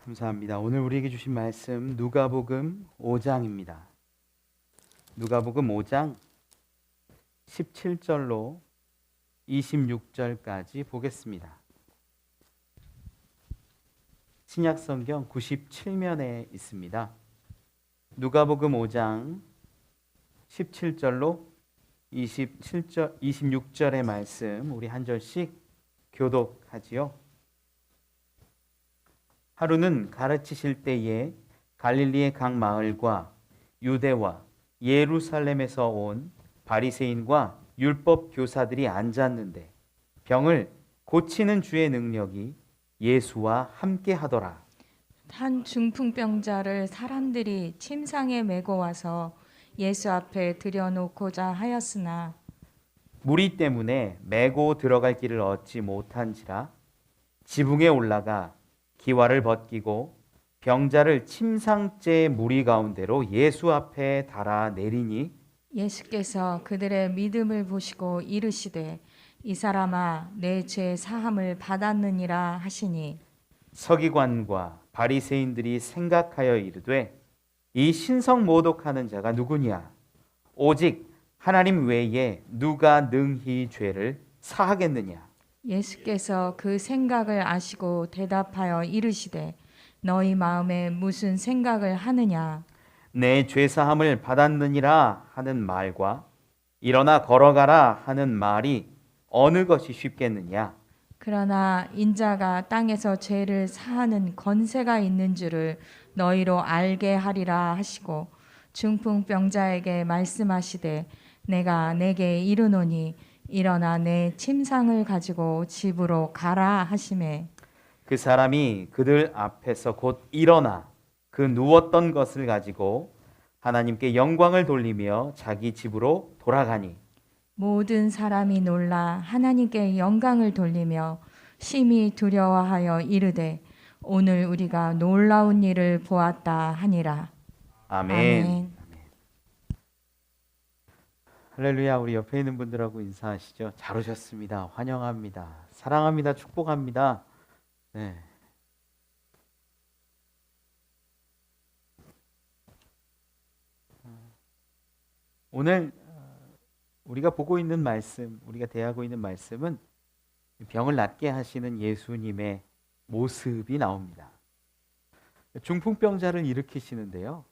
감사합니다. 오늘 우리에게 주신 말씀 누가복음 5장입니다. 누가복음 5장 17절로 26절까지 보겠습니다. 신약성경 97면에 있습니다. 누가복음 5장 17절로 26절의 말씀 우리 한 절씩 교독하지요. 하루는 가르치실 때에 갈릴리의 각 마을과 유대와 예루살렘에서 온 바리새인과 율법 교사들이 앉았는데 병을 고치는 주의 능력이 예수와 함께 하더라. 한 중풍병자를 사람들이 침상에 메고 와서 예수 앞에 들여놓고자 하였으나 무리 때문에 메고 들어갈 길을 얻지 못한지라 지붕에 올라가 기와를 벗기고 병자를 침상째 무리 가운데로 예수 앞에 달아 내리니 예수께서 그들의 믿음을 보시고 이르시되 이 사람아 내 죄 사함을 받았느니라 하시니 서기관과 바리새인들이 생각하여 이르되 이 신성 모독하는 자가 누구냐? 오직 하나님 외에 누가 능히 죄를 사하겠느냐? 예수께서 그 생각을 아시고 대답하여 이르시되 너희 마음에 무슨 생각을 하느냐? 내 죄사함을 받았느니라 하는 말과 일어나 걸어가라 하는 말이 어느 것이 쉽겠느냐? 그러나 인자가 땅에서 죄를 사하는 권세가 있는 줄을 너희로 알게 하리라 하시고 중풍병자에게 말씀하시되 내가 내게 이르노니 일어나 내 침상을 가지고 집으로 가라 하시매 그 사람이 그들 앞에서 곧 일어나 그 누웠던 것을 가지고 하나님께 영광을 돌리며 자기 집으로 돌아가니 모든 사람이 놀라 하나님께 영광을 돌리며 심히 두려워하여 이르되 오늘 우리가 놀라운 일을 보았다 하니라. 아멘. 아멘. 할렐루야. 우리 옆에 있는 분들하고 인사하시죠. 잘 오셨습니다. 환영합니다. 사랑합니다. 축복합니다. 네. 오늘 우리가 보고 있는 말씀, 우리가 대하고 있는 말씀은 병을 낫게 하시는 예수님의 모습이 나옵니다. 중풍병자를 일으키시는데요.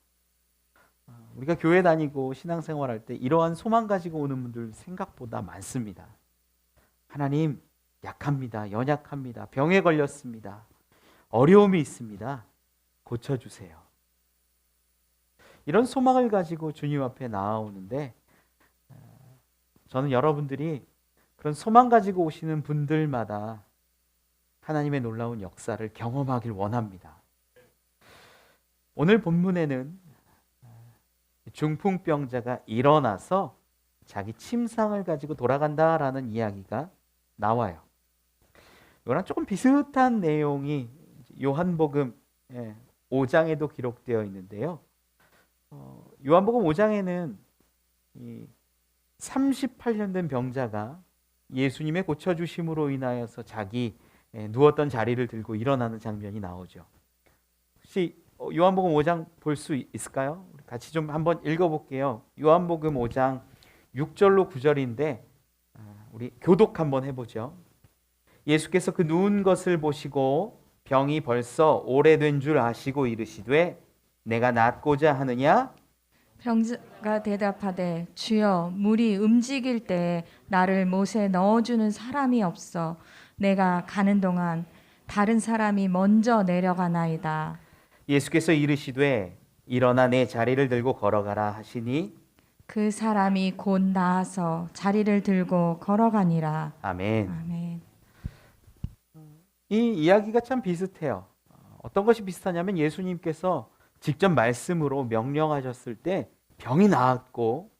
우리가 교회 다니고 신앙생활할 때 이러한 소망 가지고 오는 분들 생각보다 많습니다. 하나님, 약합니다. 연약합니다. 병에 걸렸습니다. 어려움이 있습니다. 고쳐주세요. 이런 소망을 가지고 주님 앞에 나아오는데 저는 여러분들이 그런 소망 가지고 오시는 분들마다 하나님의 놀라운 역사를 경험하길 원합니다. 오늘 본문에는 중풍병자가 일어나서 자기 침상을 가지고 돌아간다라는 이야기가 나와요. 이거랑 조금 비슷한 내용이 요한복음 5장에도 기록되어 있는데요. 요한복음 5장에는 38년 된 병자가 예수님의 고쳐주심으로 인하여서 자기 누웠던 자리를 들고 일어나는 장면이 나오죠. 혹시 요한복음 5장 볼 수 있을까요? 우리 같이 좀 한번 읽어볼게요. 요한복음 5장 6절로 9절인데 우리 교독 한번 해보죠. 예수께서 그 누운 것을 보시고 병이 벌써 오래된 줄 아시고 이르시되 내가 낫고자 하느냐? 병자가 대답하되 주여 물이 움직일 때 나를 못에 넣어주는 사람이 없어 내가 가는 동안 다른 사람이 먼저 내려가나이다. 예수께서 이르시되 일어나 내 자리를 들고 걸어가라 하시니 그 사람이 곧 나아서 자리를 들고 걸어가니라. 아멘. 아멘. 이 이야기가 참 비슷해요. 어떤 것이 비슷하냐면 예수님께서 직접 말씀으로 명령하셨을 때 병이 나았고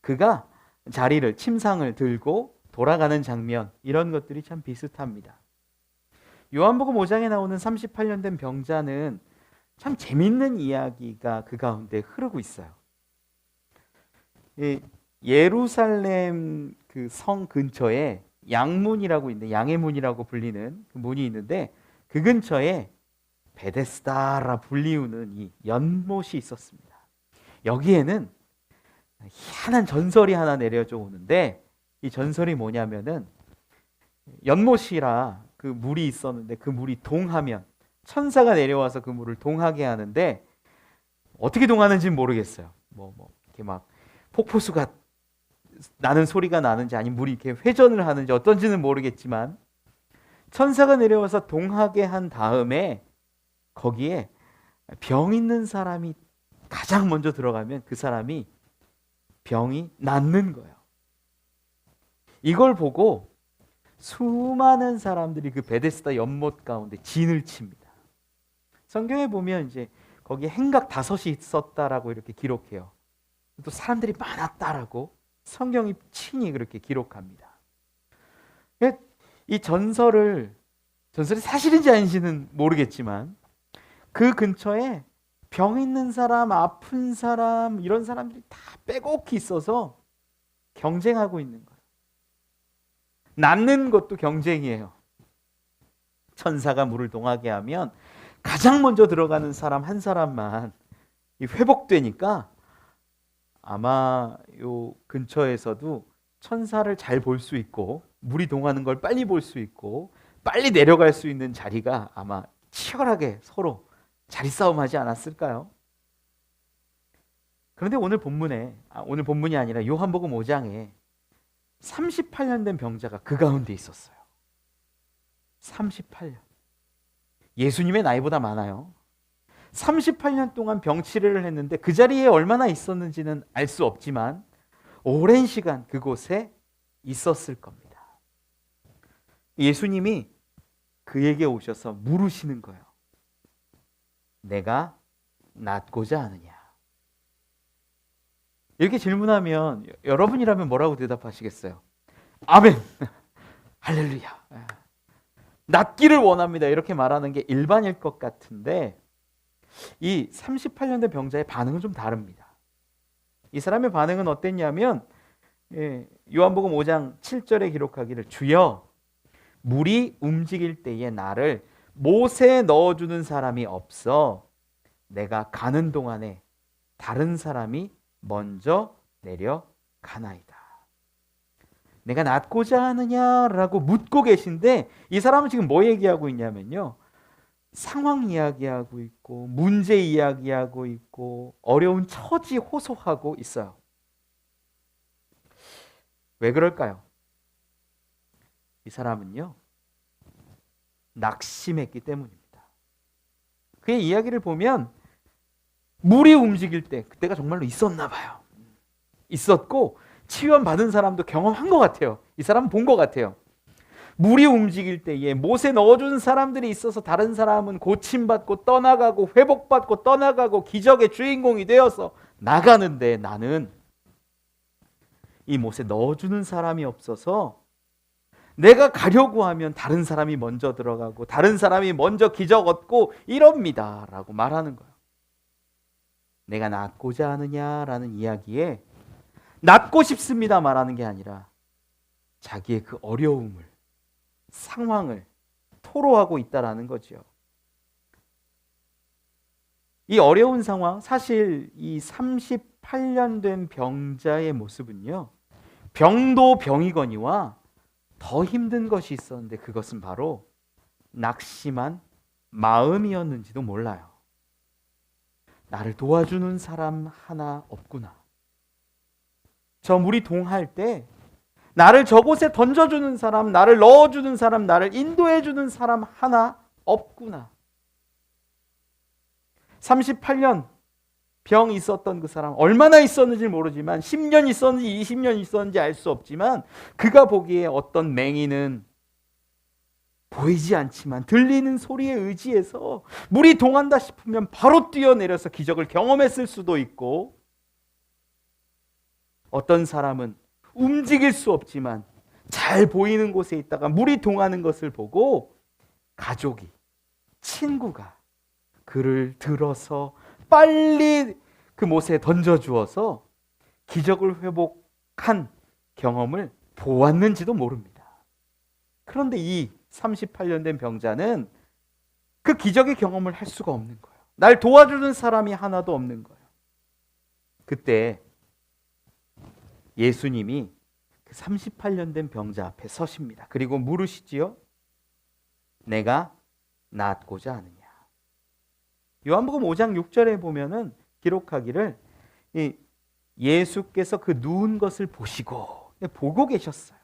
그가 자리를 침상을 들고 돌아가는 장면, 이런 것들이 참 비슷합니다. 요한복음 5장에 나오는 38년 된 병자는 참 재밌는 이야기가 그 가운데 흐르고 있어요. 예루살렘 그 성 근처에 양문이라고 있는데, 양의 문이라고 불리는 그 문이 있는데, 그 근처에 베데스다라 불리우는 이 연못이 있었습니다. 여기에는 희한한 전설이 하나 내려져 오는데, 이 전설이 뭐냐면은 연못이라 그 물이 있었는데 그 물이 동하면 천사가 내려와서 그 물을 동하게 하는데, 어떻게 동하는지는 모르겠어요. 이렇게 막 폭포수가 나는 소리가 나는지 아니면 물이 이렇게 회전을 하는지 어떤지는 모르겠지만, 천사가 내려와서 동하게 한 다음에 거기에 병 있는 사람이 가장 먼저 들어가면 그 사람이 병이 낫는 거예요. 이걸 보고 수많은 사람들이 그 베데스다 연못 가운데 진을 칩니다. 성경에 보면 이제 거기에 행각 5이 있었다라고 이렇게 기록해요. 또 사람들이 많았다라고 성경이 친히 그렇게 기록합니다. 이 전설이 사실인지 아닌지는 모르겠지만, 그 근처에 병 있는 사람, 아픈 사람, 이런 사람들이 다 빼곡히 있어서 경쟁하고 있는 거예요. 낫는 것도 경쟁이에요. 천사가 물을 동하게 하면 가장 먼저 들어가는 사람 한 사람만 회복되니까, 아마 요 근처에서도 천사를 잘 볼 수 있고 물이 동하는 걸 빨리 볼 수 있고 빨리 내려갈 수 있는 자리가 아마 치열하게 서로 자리 싸움하지 않았을까요? 그런데 오늘 본문이 아니라 요한복음 5장에 38년 된 병자가 그 가운데 있었어요. 38년. 예수님의 나이보다 많아요. 38년 동안 병치레를 했는데 그 자리에 얼마나 있었는지는 알 수 없지만 오랜 시간 그곳에 있었을 겁니다. 예수님이 그에게 오셔서 물으시는 거예요. 내가 낫고자 하느냐? 이렇게 질문하면 여러분이라면 뭐라고 대답하시겠어요? 아멘! 할렐루야! 낫기를 원합니다. 이렇게 말하는 게 일반일 것 같은데, 이 38년 된 병자의 반응은 좀 다릅니다. 이 사람의 반응은 어땠냐면, 요한복음 5장 7절에 기록하기를, 주여, 물이 움직일 때에 나를 못에 넣어주는 사람이 없어 내가 가는 동안에 다른 사람이 먼저 내려가나이다. 내가 낫고자 하느냐라고 묻고 계신데, 이 사람은 지금 뭐 얘기하고 있냐면요, 상황 이야기하고 있고 문제 이야기하고 있고 어려운 처지 호소하고 있어요. 왜 그럴까요? 이 사람은요, 낙심했기 때문입니다. 그의 이야기를 보면 물이 움직일 때 그때가 정말로 있었나 봐요. 있었고 치유받은 사람도 경험한 것 같아요. 이 사람은 본 것 같아요. 물이 움직일 때에 못에 넣어주는 사람들이 있어서 다른 사람은 고침받고 떠나가고 회복받고 떠나가고 기적의 주인공이 되어서 나가는데, 나는 이 못에 넣어주는 사람이 없어서 내가 가려고 하면 다른 사람이 먼저 들어가고 다른 사람이 먼저 기적 얻고 이럽니다 라고 말하는 거예요. 내가 낫고자 하느냐라는 이야기에 낫고 싶습니다 말하는 게 아니라 자기의 그 어려움을, 상황을 토로하고 있다라는 거죠. 이 어려운 상황, 사실 이 38년 된 병자의 모습은요, 병도 병이거니와 더 힘든 것이 있었는데 그것은 바로 낙심한 마음이었는지도 몰라요. 나를 도와주는 사람 하나 없구나. 저 물이 동할 때 나를 저곳에 던져주는 사람, 나를 넣어주는 사람, 나를 인도해주는 사람 하나 없구나. 38년 병 있었던 그 사람, 얼마나 있었는지 모르지만 10년 있었는지 20년 있었는지 알 수 없지만, 그가 보기에 어떤 맹인은 보이지 않지만 들리는 소리에 의지해서 물이 동한다 싶으면 바로 뛰어내려서 기적을 경험했을 수도 있고, 어떤 사람은 움직일 수 없지만 잘 보이는 곳에 있다가 물이 동하는 것을 보고 가족이, 친구가 그를 들어서 빨리 그 못에 던져주어서 기적을 회복 악한 경험을 보았는지도 모릅니다. 그런데 이 38년 된 병자는 그 기적의 경험을 할 수가 없는 거예요. 날 도와주는 사람이 하나도 없는 거예요. 그때 예수님이 그 38년 된 병자 앞에 서십니다. 그리고 물으시지요. 내가 낫고자 하느냐. 요한복음 5장 6절에 보면은 기록하기를 예수께서 그 누운 것을 보고 계셨어요.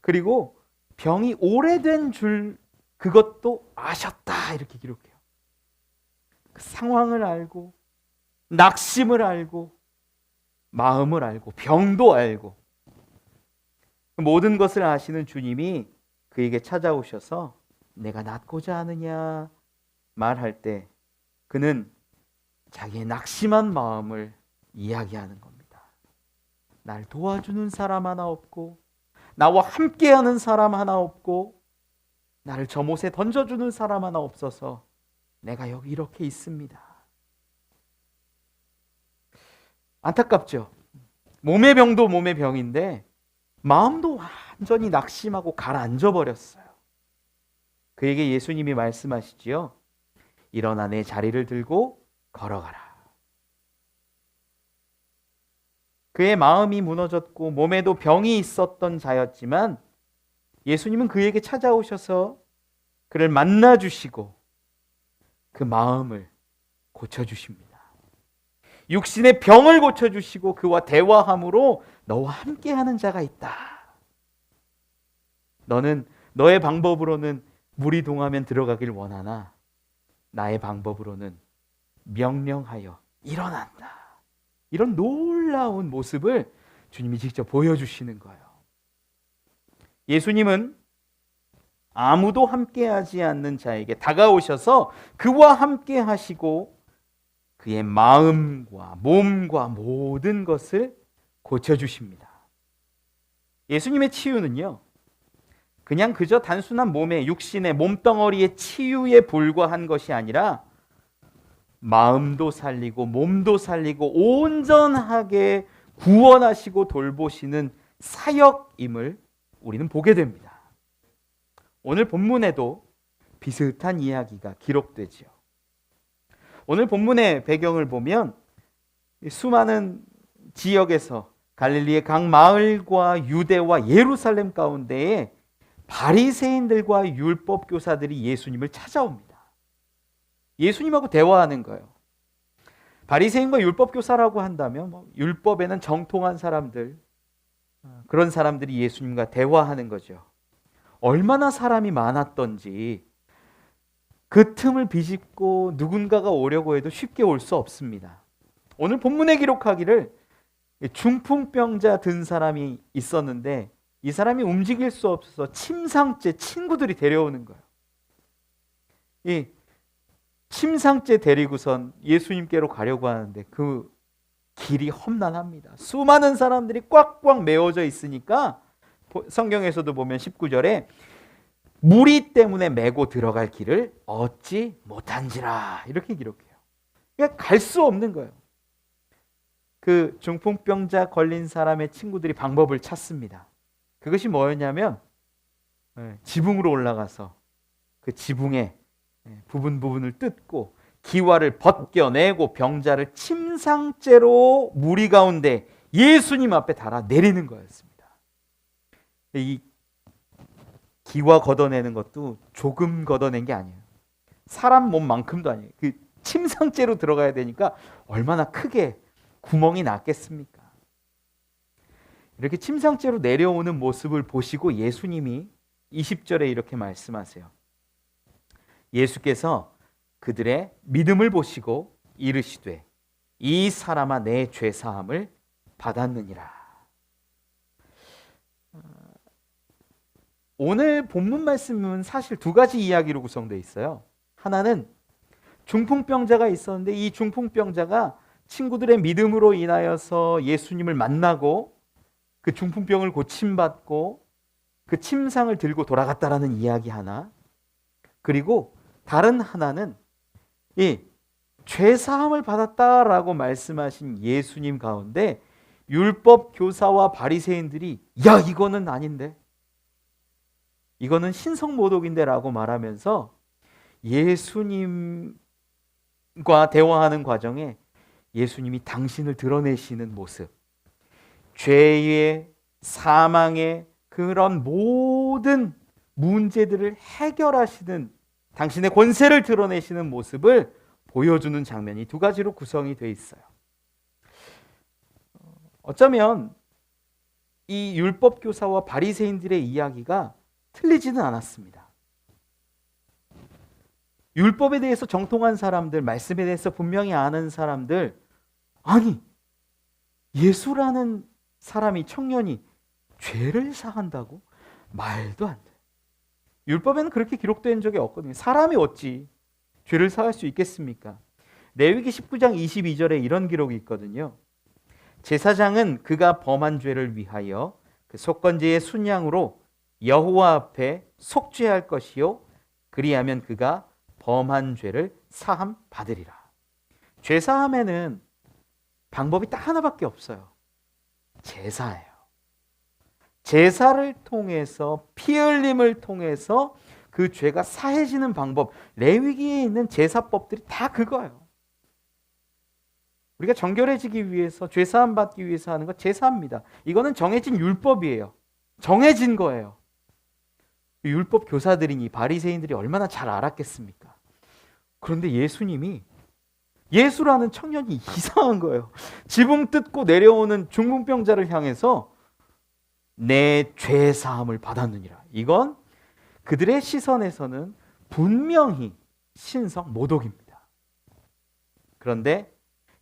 그리고 병이 오래된 줄 그것도 아셨다 이렇게 기록해요. 그 상황을 알고 낙심을 알고 마음을 알고 병도 알고 모든 것을 아시는 주님이 그에게 찾아오셔서 내가 낫고자 하느냐 말할 때 그는 자기의 낙심한 마음을 이야기하는 겁니다. 날 도와주는 사람 하나 없고 나와 함께하는 사람 하나 없고 나를 저 못에 던져주는 사람 하나 없어서 내가 여기 이렇게 있습니다. 안타깝죠. 몸의 병도 몸의 병인데 마음도 완전히 낙심하고 가라앉아 버렸어요. 그에게 예수님이 말씀하시지요. 일어나 내 자리를 들고 걸어가라. 그의 마음이 무너졌고 몸에도 병이 있었던 자였지만 예수님은 그에게 찾아오셔서 그를 만나주시고 그 마음을 고쳐주십니다. 육신의 병을 고쳐주시고 그와 대화함으로 너와 함께하는 자가 있다. 너는 너의 방법으로는 물이 동하면 들어가길 원하나 나의 방법으로는 명령하여 일어난다. 이런 놀라운 모습을 주님이 직접 보여주시는 거예요. 예수님은 아무도 함께하지 않는 자에게 다가오셔서 그와 함께 하시고 그의 마음과 몸과 모든 것을 고쳐주십니다. 예수님의 치유는요, 그냥 그저 단순한 몸의 육신의 몸덩어리의 치유에 불과한 것이 아니라 마음도 살리고 몸도 살리고 온전하게 구원하시고 돌보시는 사역임을 우리는 보게 됩니다. 오늘 본문에도 비슷한 이야기가 기록되지요. 오늘 본문의 배경을 보면 수많은 지역에서 갈릴리의 각 마을과 유대와 예루살렘 가운데에 바리새인들과 율법 교사들이 예수님을 찾아옵니다. 예수님하고 대화하는 거예요. 바리새인과 율법 교사라고 한다면 율법에는 정통한 사람들, 그런 사람들이 예수님과 대화하는 거죠. 얼마나 사람이 많았던지 그 틈을 비집고 누군가가 오려고 해도 쉽게 올 수 없습니다. 오늘 본문에 기록하기를 중풍병자 든 사람이 있었는데 이 사람이 움직일 수 없어서 침상째 친구들이 데려오는 거예요. 이 침상째 데리고선 예수님께로 가려고 하는데 그 길이 험난합니다. 수많은 사람들이 꽉꽉 메워져 있으니까 성경에서도 보면 19절에 무리 때문에 메고 들어갈 길을 얻지 못한지라 이렇게 기록해요. 그러니까 갈 수 없는 거예요. 그 중풍병자 걸린 사람의 친구들이 방법을 찾습니다. 그것이 뭐였냐면 지붕으로 올라가서 그 지붕의 부분을 뜯고 기와를 벗겨내고 병자를 침상째로 무리 가운데 예수님 앞에 달아 내리는 거였습니다. 이 기와 걷어내는 것도 조금 걷어낸 게 아니에요. 사람 몸만큼도 아니에요. 그 침상째로 들어가야 되니까 얼마나 크게 구멍이 났겠습니까? 이렇게 침상째로 내려오는 모습을 보시고 예수님이 20절에 이렇게 말씀하세요. 예수께서 그들의 믿음을 보시고 이르시되 이 사람아 내 죄사함을 받았느니라. 오늘 본문 말씀은 사실 두 가지 이야기로 구성되어 있어요. 하나는 중풍병자가 있었는데 이 중풍병자가 친구들의 믿음으로 인하여서 예수님을 만나고 그 중풍병을 고침받고 그 침상을 들고 돌아갔다라는 이야기 하나, 그리고 다른 하나는 이 죄사함을 받았다라고 말씀하신 예수님 가운데 율법 교사와 바리새인들이 야, 이거는 아닌데, 이거는 신성모독인데라고 말하면서 예수님과 대화하는 과정에 예수님이 당신을 드러내시는 모습, 죄의, 사망의 그런 모든 문제들을 해결하시는 당신의 권세를 드러내시는 모습을 보여주는 장면이 두 가지로 구성이 되어 있어요. 어쩌면 이 율법 교사와 바리새인들의 이야기가 틀리지는 않았습니다. 율법에 대해서 정통한 사람들, 말씀에 대해서 분명히 아는 사람들, 아니, 예수라는 사람이, 청년이 죄를 사한다고? 말도 안 돼. 율법에는 그렇게 기록된 적이 없거든요. 사람이 어찌 죄를 사할 수 있겠습니까? 레위기 19장 22절에 이런 기록이 있거든요. 제사장은 그가 범한 죄를 위하여 그 속건제의 순양으로 여호와 앞에 속죄할 것이요, 그리하면 그가 범한 죄를 사함 받으리라. 죄 사함에는 방법이 딱 하나밖에 없어요. 제사예요. 제사를 통해서, 피 흘림을 통해서 그 죄가 사해지는 방법, 레위기에 있는 제사법들이 다 그거예요. 우리가 정결해지기 위해서, 죄 사함 받기 위해서 하는 거 제사입니다. 이거는 정해진 율법이에요. 정해진 거예요. 율법 교사들이니 바리새인들이 얼마나 잘 알았겠습니까? 그런데 예수님이, 예수라는 청년이 이상한 거예요. 지붕 뜯고 내려오는 중풍병자를 향해서 내 죄 사함을 받았느니라. 이건 그들의 시선에서는 분명히 신성 모독입니다. 그런데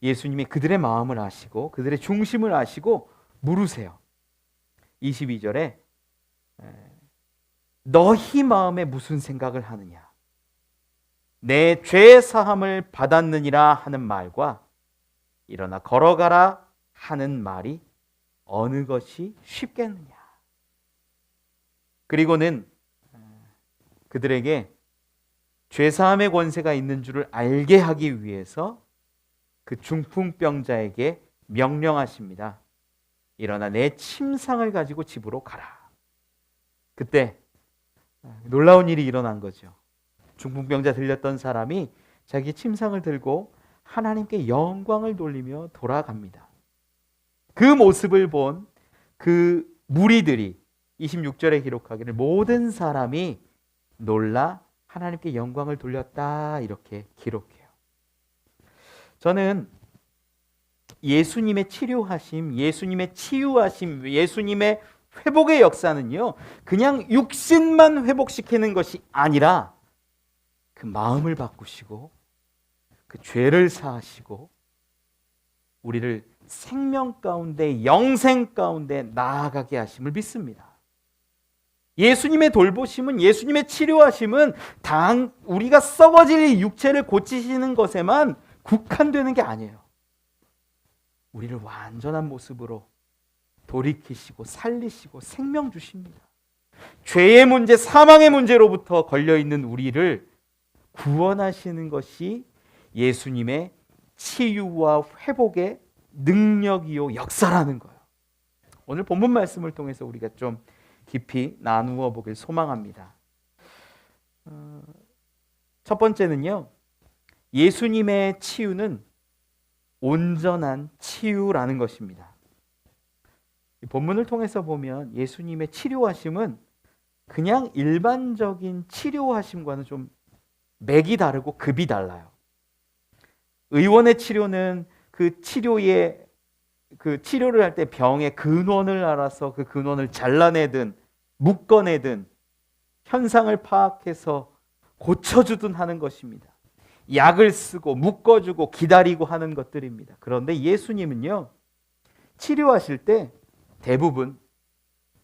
예수님이 그들의 마음을 아시고 그들의 중심을 아시고 물으세요. 22절에 너희 마음에 무슨 생각을 하느냐? 내 죄 사함을 받았느니라 하는 말과 일어나 걸어가라 하는 말이 어느 것이 쉽겠느냐? 그리고는 그들에게 죄 사함의 권세가 있는 줄을 알게 하기 위해서 그 중풍병자에게 명령하십니다. 일어나 내 침상을 가지고 집으로 가라. 그때 놀라운 일이 일어난 거죠. 중풍병자 들렸던 사람이 자기 침상을 들고 하나님께 영광을 돌리며 돌아갑니다. 그 모습을 본 그 무리들이 26절에 기록하기를 모든 사람이 놀라 하나님께 영광을 돌렸다, 이렇게 기록해요. 저는 예수님의 치료하심, 예수님의 치유하심, 예수님의 회복의 역사는요, 그냥 육신만 회복시키는 것이 아니라 그 마음을 바꾸시고 그 죄를 사하시고 우리를 생명 가운데, 영생 가운데 나아가게 하심을 믿습니다. 예수님의 돌보심은, 예수님의 치료하심은 단 우리가 썩어질 육체를 고치시는 것에만 국한되는 게 아니에요. 우리를 완전한 모습으로 돌이키시고 살리시고 생명 주십니다. 죄의 문제, 사망의 문제로부터 걸려있는 우리를 구원하시는 것이 예수님의 치유와 회복의 능력이요, 역사라는 거예요. 오늘 본문 말씀을 통해서 우리가 좀 깊이 나누어 보길 소망합니다. 첫 번째는요, 예수님의 치유는 온전한 치유라는 것입니다. 이 본문을 통해서 보면 예수님의 치료하심은 그냥 일반적인 치료하심과는 좀 맥이 다르고 급이 달라요. 의원의 치료는 그 치료를 할 때 병의 근원을 알아서 그 근원을 잘라내든 묶어내든 현상을 파악해서 고쳐주든 하는 것입니다. 약을 쓰고 묶어주고 기다리고 하는 것들입니다. 그런데 예수님은요, 치료하실 때 대부분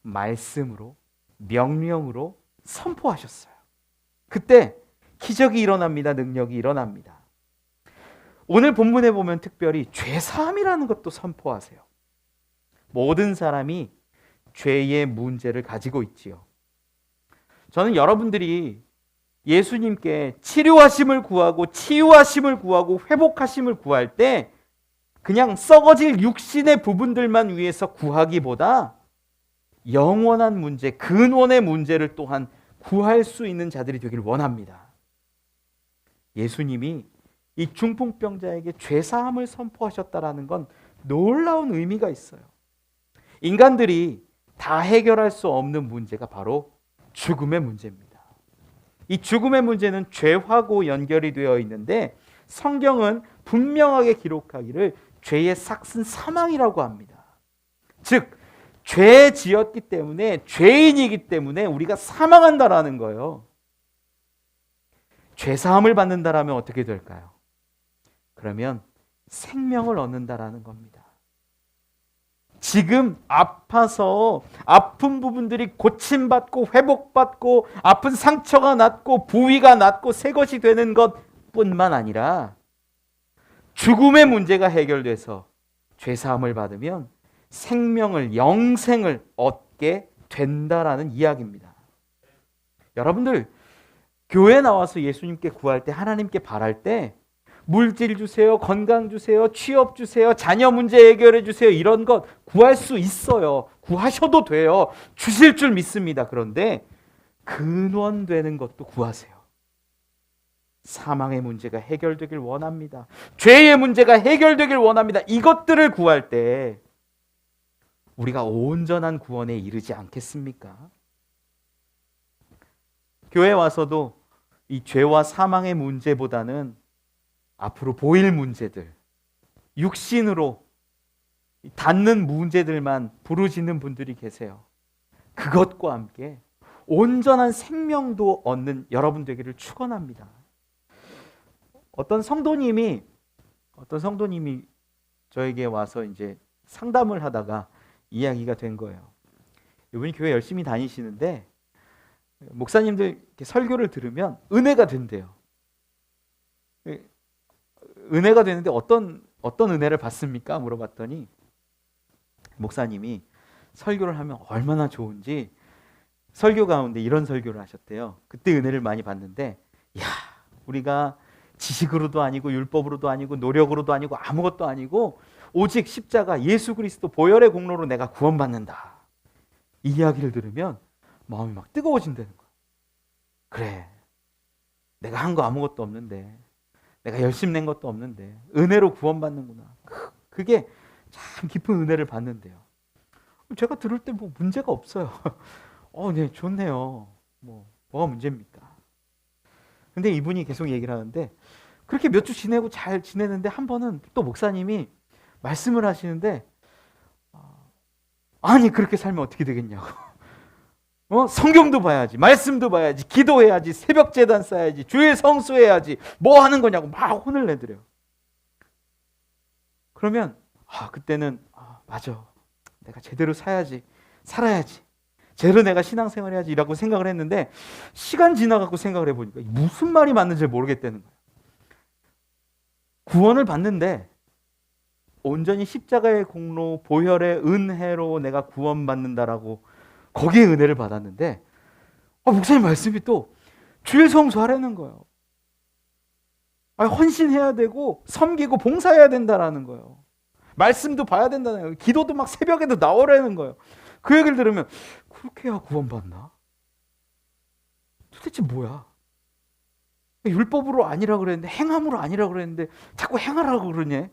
말씀으로, 명령으로 선포하셨어요. 그때 기적이 일어납니다. 능력이 일어납니다. 오늘 본문에 보면 특별히 죄사함이라는 것도 선포하세요. 모든 사람이 죄의 문제를 가지고 있지요. 저는 여러분들이 예수님께 치료하심을 구하고 치유하심을 구하고 회복하심을 구할 때 그냥 썩어질 육신의 부분들만 위해서 구하기보다 영원한 문제, 근원의 문제를 또한 구할 수 있는 자들이 되기를 원합니다. 예수님이 이 중풍병자에게 죄사함을 선포하셨다라는 건 놀라운 의미가 있어요. 인간들이 다 해결할 수 없는 문제가 바로 죽음의 문제입니다. 이 죽음의 문제는 죄하고 연결이 되어 있는데 성경은 분명하게 기록하기를 죄의 삭은 사망이라고 합니다. 즉, 죄 지었기 때문에, 죄인이기 때문에 우리가 사망한다라는 거예요. 죄사함을 받는다라면 어떻게 될까요? 그러면 생명을 얻는다라는 겁니다. 지금 아파서 아픈 부분들이 고침받고 회복받고 아픈 상처가 낫고 부위가 낫고 새 것이 되는 것뿐만 아니라 죽음의 문제가 해결돼서 죄사함을 받으면 생명을, 영생을 얻게 된다라는 이야기입니다. 여러분들, 교회 나와서 예수님께 구할 때, 하나님께 바랄 때 물질 주세요, 건강 주세요, 취업 주세요, 자녀 문제 해결해 주세요, 이런 것 구할 수 있어요. 구하셔도 돼요. 주실 줄 믿습니다. 그런데 근원되는 것도 구하세요. 사망의 문제가 해결되길 원합니다. 죄의 문제가 해결되길 원합니다. 이것들을 구할 때 우리가 온전한 구원에 이르지 않겠습니까? 교회 와서도 이 죄와 사망의 문제보다는 앞으로 보일 문제들, 육신으로 닿는 문제들만 부르짖는 분들이 계세요. 그것과 함께 온전한 생명도 얻는 여러분 되기를 축원합니다. 어떤 성도님이 저에게 와서 이제 상담을 하다가 이야기가 된 거예요. 이분이 교회 열심히 다니시는데 목사님들 이렇게 설교를 들으면 은혜가 된대요. 은혜가 되는데 어떤 은혜를 받습니까? 물어봤더니 목사님이 설교를 하면 얼마나 좋은지 설교 가운데 이런 설교를 하셨대요. 그때 은혜를 많이 받는데, 야, 우리가 지식으로도 아니고 율법으로도 아니고 노력으로도 아니고 아무것도 아니고 오직 십자가 예수 그리스도 보혈의 공로로 내가 구원받는다. 이 이야기를 들으면 마음이 막 뜨거워진다는 거야. 그래, 내가 한 거 아무것도 없는데, 내가 열심 낸 것도 없는데 은혜로 구원받는구나. 그게 참 깊은 은혜를 받는데요. 제가 들을 때 뭐 문제가 없어요. 네, 좋네요. 뭐가 문제입니까? 근데 이분이 계속 얘기를 하는데, 그렇게 몇 주 지내고 잘 지내는데 한 번은 또 목사님이 말씀을 하시는데, 아니 그렇게 살면 어떻게 되겠냐고. 성경도 봐야지, 말씀도 봐야지, 기도해야지, 새벽 제단 쌓아야지, 주일 성수해야지, 뭐 하는 거냐고 막 혼을 내드려요. 그러면 그때는 맞아, 내가 제대로 살아야지, 제대로 내가 신앙생활 해야지 라고 생각을 했는데, 시간 지나갖고 생각을 해보니까 무슨 말이 맞는지 모르겠다는 거예요. 구원을 받는데 온전히 십자가의 공로, 보혈의 은혜로 내가 구원받는다라고 거기에 은혜를 받았는데, 목사님 말씀이 또 주일 성수하라는 거예요. 헌신해야 되고 섬기고 봉사해야 된다라는 거예요. 말씀도 봐야 된다는 거예요. 기도도 막 새벽에도 나오라는 거예요. 그 얘기를 들으면 그렇게 해야 구원받나? 도대체 뭐야? 율법으로 아니라 그랬는데, 행함으로 아니라 그랬는데 자꾸 행하라고 그러냐?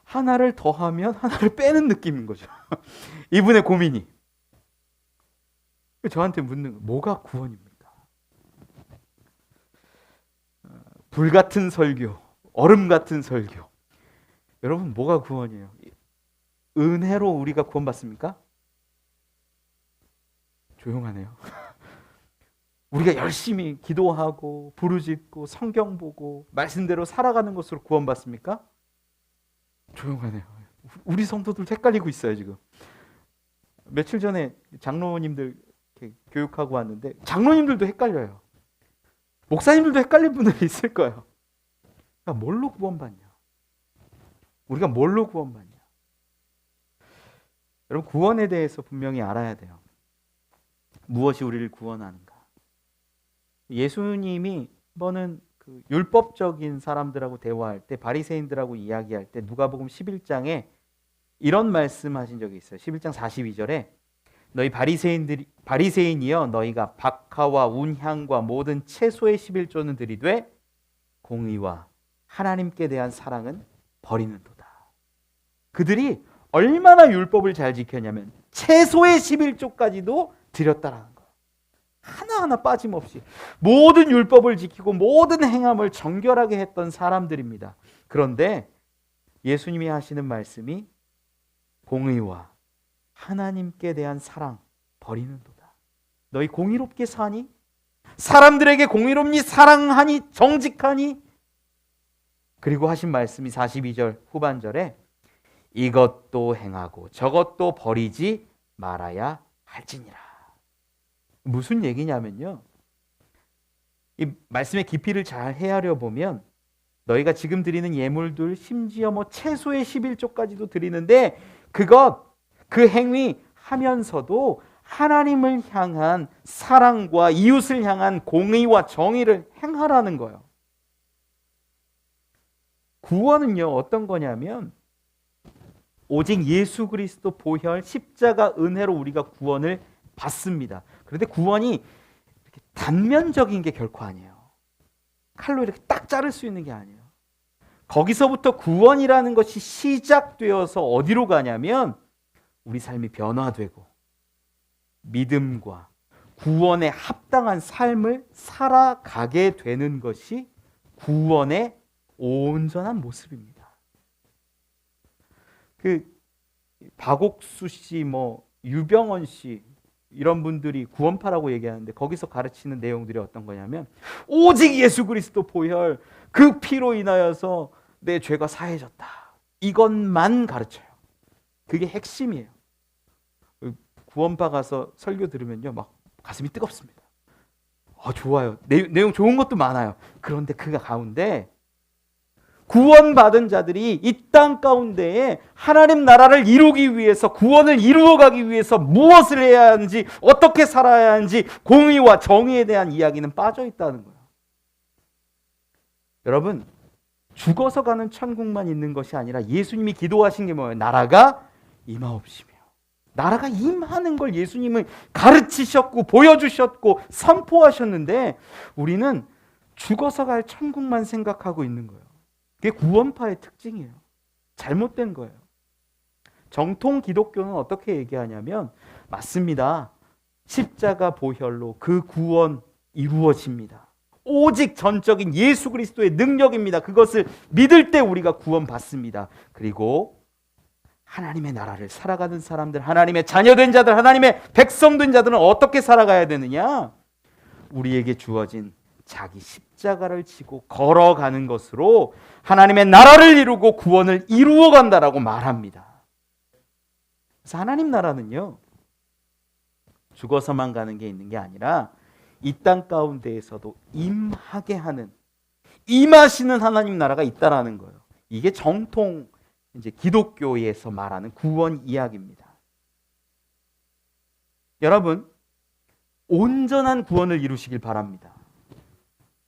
하나를 더하면 하나를 빼는 느낌인 거죠. 이분의 고민이. 저한테 묻는 거, 뭐가 구원입니까? 불 같은 설교, 얼음 같은 설교. 여러분, 뭐가 구원이에요? 은혜로 우리가 구원받습니까? 조용하네요. 우리가 열심히 기도하고 부르짖고 성경 보고 말씀대로 살아가는 것으로 구원받습니까? 조용하네요. 우리 성도들도 헷갈리고 있어요 지금. 며칠 전에 장로님들 이렇게 교육하고 왔는데 장로님들도 헷갈려요. 목사님들도 헷갈린 분들이 있을 거예요. 그러니까 뭘로 구원받냐? 우리가 뭘로 구원받냐? 여러분, 구원에 대해서 분명히 알아야 돼요. 무엇이 우리를 구원하는가? 예수님이 한번은 그 율법적인 사람들하고 대화할 때, 바리새인들하고 이야기할 때 누가복음 11장에 이런 말씀하신 적이 있어요. 11장 42절에 너희 바리새인이여 너희가 박하와 운향과 모든 채소의 11조는 드리되 공의와 하나님께 대한 사랑은 버리는도다. 그들이 얼마나 율법을 잘 지켰냐면 채소의 11조까지도 드렸다라는 거예요. 하나하나 빠짐없이 모든 율법을 지키고 모든 행함을 정결하게 했던 사람들입니다. 그런데 예수님이 하시는 말씀이 공의와 하나님께 대한 사랑 버리는도다. 너희 공의롭게 사니? 사람들에게 공의롭니? 사랑하니? 정직하니? 그리고 하신 말씀이 42절 후반절에 이것도 행하고 저것도 버리지 말아야 할지니라. 무슨 얘기냐면요, 이 말씀의 깊이를 잘 헤아려 보면 너희가 지금 드리는 예물들, 심지어 채소의 11조까지도 드리는데 그 행위 하면서도 하나님을 향한 사랑과 이웃을 향한 공의와 정의를 행하라는 거예요. 구원은요, 어떤 거냐면 오직 예수 그리스도 보혈 십자가 은혜로 우리가 구원을 받습니다. 그런데 구원이 이렇게 단면적인 게 결코 아니에요. 칼로 이렇게 딱 자를 수 있는 게 아니에요. 거기서부터 구원이라는 것이 시작되어서 어디로 가냐면 우리 삶이 변화되고 믿음과 구원에 합당한 삶을 살아가게 되는 것이 구원의 온전한 모습입니다. 그 박옥수 씨, 유병원 씨 이런 분들이 구원파라고 얘기하는데 거기서 가르치는 내용들이 어떤 거냐면 오직 예수 그리스도 보혈 그 피로 인하여서 내 죄가 사해졌다. 이것만 가르쳐요. 그게 핵심이에요. 구원파 가서 설교 들으면요, 막 가슴이 뜨겁습니다. 좋아요. 내용 좋은 것도 많아요. 그런데 그 가운데 구원받은 자들이 이 땅 가운데에 하나님 나라를 이루기 위해서, 구원을 이루어가기 위해서 무엇을 해야 하는지, 어떻게 살아야 하는지 공의와 정의에 대한 이야기는 빠져 있다는 거예요. 여러분, 죽어서 가는 천국만 있는 것이 아니라 예수님이 기도하신 게 뭐예요? 나라가 임하옵시며. 나라가 임하는 걸 예수님은 가르치셨고 보여주셨고 선포하셨는데 우리는 죽어서 갈 천국만 생각하고 있는 거예요. 그게 구원파의 특징이에요. 잘못된 거예요. 정통 기독교는 어떻게 얘기하냐면 맞습니다. 십자가 보혈로 그 구원 이루어집니다. 오직 전적인 예수 그리스도의 능력입니다. 그것을 믿을 때 우리가 구원받습니다. 그리고 하나님의 나라를 살아가는 사람들, 하나님의 자녀된 자들, 하나님의 백성된 자들은 어떻게 살아가야 되느냐? 우리에게 주어진 자기 십자가를 지고 걸어가는 것으로 하나님의 나라를 이루고 구원을 이루어 간다라고 말합니다. 그래서 하나님 나라는요, 죽어서만 가는 게 있는 게 아니라 이 땅 가운데에서도 임하게 하는, 임하시는 하나님 나라가 있다라는 거예요. 이게 정통 이제 기독교에서 말하는 구원 이야기입니다. 여러분, 온전한 구원을 이루시길 바랍니다.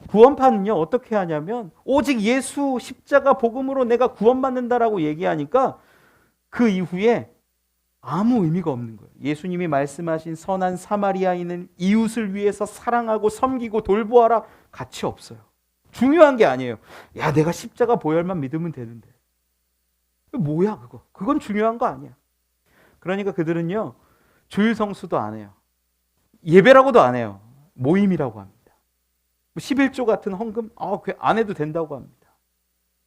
구원파는요, 어떻게 하냐면 오직 예수 십자가 복음으로 내가 구원받는다라고 얘기하니까 그 이후에 아무 의미가 없는 거예요. 예수님이 말씀하신 선한 사마리아인은 이웃을 위해서 사랑하고 섬기고 돌보아라, 가치 없어요. 중요한 게 아니에요. 야, 내가 십자가 보혈만 믿으면 되는데. 뭐야 그거? 그건 중요한 거 아니야. 그러니까 그들은요, 주일 성수도 안 해요. 예배라고도 안 해요. 모임이라고 합니다. 11조 같은 헌금 안 해도 된다고 합니다.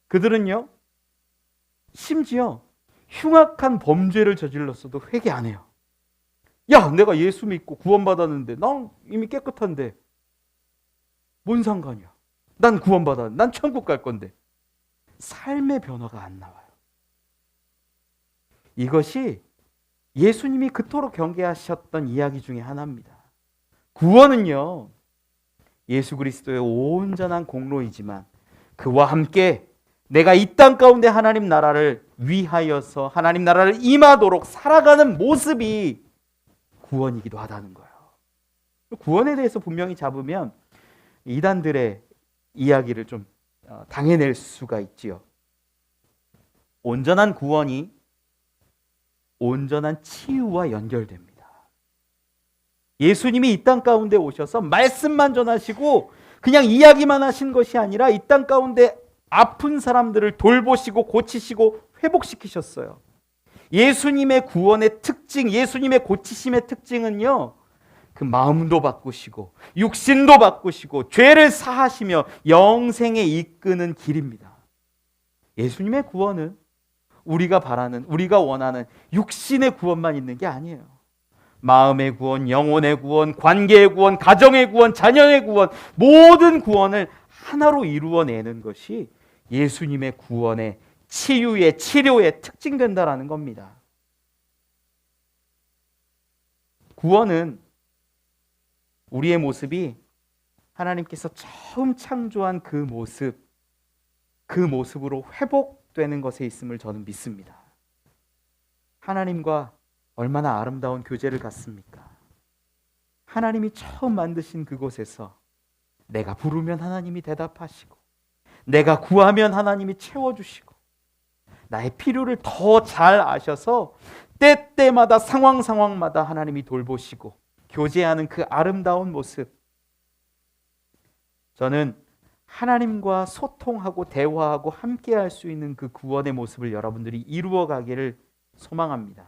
그들은요, 심지어 흉악한 범죄를 저질렀어도 회개 안 해요. 야, 내가 예수 믿고 구원받았는데 난 이미 깨끗한데 뭔 상관이야? 난 구원받았는데 난 천국 갈 건데. 삶의 변화가 안 나와요. 이것이 예수님이 그토록 경계하셨던 이야기 중에 하나입니다. 구원은요, 예수 그리스도의 온전한 공로이지만 그와 함께 내가 이 땅 가운데 하나님 나라를 위하여서 하나님 나라를 임하도록 살아가는 모습이 구원이기도 하다는 거예요. 구원에 대해서 분명히 잡으면 이단들의 이야기를 좀 당해낼 수가 있지요. 온전한 구원이 온전한 치유와 연결됩니다. 예수님이 이 땅 가운데 오셔서 말씀만 전하시고 그냥 이야기만 하신 것이 아니라 이 땅 가운데 아픈 사람들을 돌보시고 고치시고 회복시키셨어요. 예수님의 구원의 특징, 예수님의 고치심의 특징은요, 그 마음도 바꾸시고 육신도 바꾸시고 죄를 사하시며 영생에 이끄는 길입니다. 예수님의 구원은 우리가 바라는, 우리가 원하는 육신의 구원만 있는 게 아니에요. 마음의 구원, 영혼의 구원, 관계의 구원, 가정의 구원, 자녀의 구원, 모든 구원을 하나로 이루어내는 것이 예수님의 구원의 치유의, 치료의 특징된다라는 겁니다. 구원은 우리의 모습이 하나님께서 처음 창조한 그 모습으로 회복되는 것에 있음을 저는 믿습니다. 하나님과 얼마나 아름다운 교제를 갖습니까? 하나님이 처음 만드신 그곳에서 내가 부르면 하나님이 대답하시고 내가 구하면 하나님이 채워주시고 나의 필요를 더 잘 아셔서 때때마다 상황마다 하나님이 돌보시고 교제하는 그 아름다운 모습, 저는 하나님과 소통하고 대화하고 함께할 수 있는 그 구원의 모습을 여러분들이 이루어 가기를 소망합니다.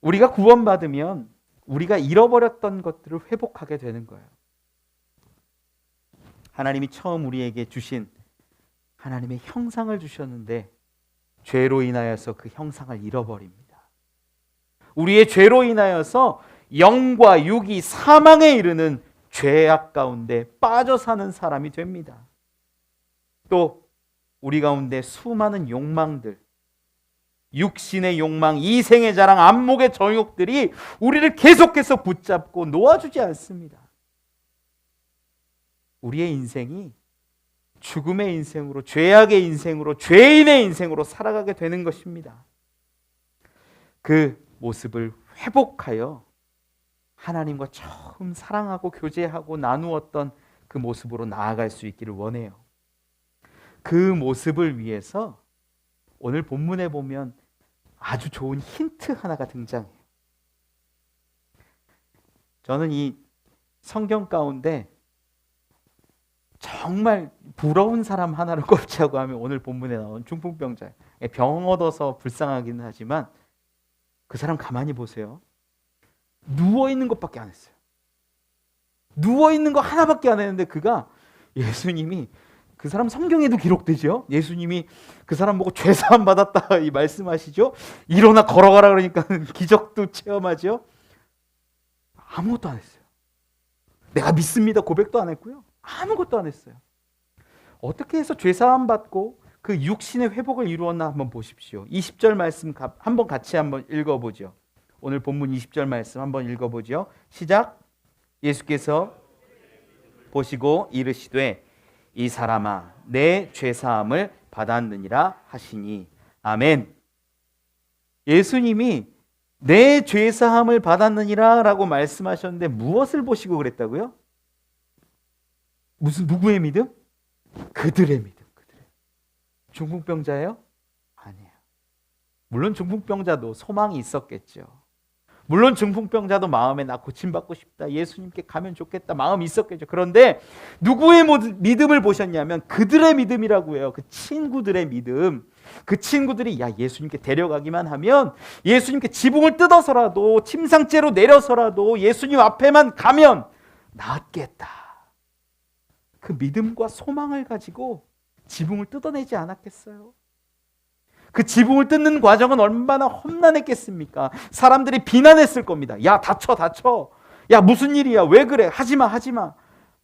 우리가 구원받으면 우리가 잃어버렸던 것들을 회복하게 되는 거예요. 하나님이 처음 우리에게 주신 하나님의 형상을 주셨는데 죄로 인하여서 그 형상을 잃어버립니다. 우리의 죄로 인하여서 영과 육이 사망에 이르는 죄악 가운데 빠져 사는 사람이 됩니다. 또 우리 가운데 수많은 욕망들, 육신의 욕망, 이생의 자랑, 안목의 정욕들이 우리를 계속해서 붙잡고 놓아주지 않습니다. 우리의 인생이 죽음의 인생으로, 죄악의 인생으로, 죄인의 인생으로 살아가게 되는 것입니다. 그 모습을 회복하여 하나님과 처음 사랑하고 교제하고 나누었던 그 모습으로 나아갈 수 있기를 원해요. 그 모습을 위해서 오늘 본문에 보면 아주 좋은 힌트 하나가 등장해요. 저는 이 성경 가운데 정말 부러운 사람 하나를 꼽자고 하면 오늘 본문에 나온 중풍병자, 병 얻어서 불쌍하긴 하지만 그 사람 가만히 보세요. 누워있는 것밖에 안 했어요. 누워있는 거 하나밖에 안 했는데 그가, 예수님이, 그 사람 성경에도 기록되죠. 예수님이 그 사람 보고 죄사함 받았다 이 말씀하시죠. 일어나 걸어가라 그러니까 기적도 체험하죠. 아무것도 안 했어요. 내가 믿습니다 고백도 안 했고요. 아무것도 안 했어요. 어떻게 해서 죄사함 받고 그 육신의 회복을 이루었나 한번 보십시오. 20절 말씀 한번 같이 한번 읽어보죠. 오늘 본문 20절 말씀 한번 읽어보죠. 시작. 예수께서 보시고 이르시되 이 사람아 내 죄사함을 받았느니라 하시니. 아멘. 예수님이 내 죄사함을 받았느니라 라고 말씀하셨는데 무엇을 보시고 그랬다고요? 누구의 믿음? 그들의 믿음. 중풍병자예요? 아니에요. 물론 중풍병자도 소망이 있었겠죠. 물론 중풍병자도 마음에 나 고침받고 싶다, 예수님께 가면 좋겠다 마음이 있었겠죠. 그런데 누구의 믿음을 보셨냐면 그들의 믿음이라고 해요. 그 친구들의 믿음. 그 친구들이 야 예수님께 데려가기만 하면, 예수님께 지붕을 뜯어서라도 침상째로 내려서라도 예수님 앞에만 가면 낫겠다. 그 믿음과 소망을 가지고 지붕을 뜯어내지 않았겠어요? 그 지붕을 뜯는 과정은 얼마나 험난했겠습니까? 사람들이 비난했을 겁니다. 야 다쳐. 야 무슨 일이야, 왜 그래, 하지마.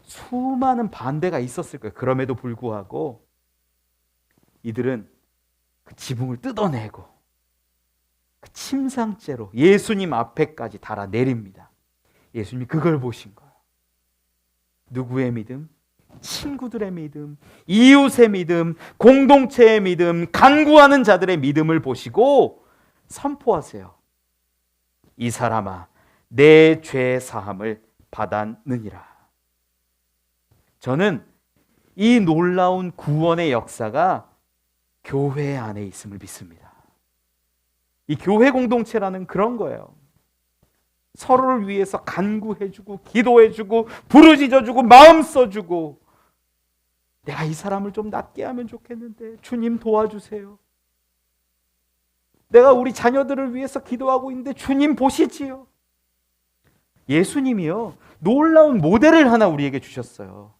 수많은 반대가 있었을 거예요. 그럼에도 불구하고 이들은 그 지붕을 뜯어내고 그 침상째로 예수님 앞에까지 달아내립니다. 예수님이 그걸 보신 거예요. 누구의 믿음? 친구들의 믿음, 이웃의 믿음, 공동체의 믿음, 간구하는 자들의 믿음을 보시고 선포하세요. 이 사람아 내 죄 사함을 받았느니라. 저는 이 놀라운 구원의 역사가 교회 안에 있음을 믿습니다. 이 교회 공동체라는 그런 거예요. 서로를 위해서 간구해주고 기도해주고 부르짖어주고 마음 써주고, 내가 이 사람을 좀 낫게 하면 좋겠는데 주님 도와주세요. 내가 우리 자녀들을 위해서 기도하고 있는데 주님 보시지요. 예수님이요, 놀라운 모델을 하나 우리에게 주셨어요.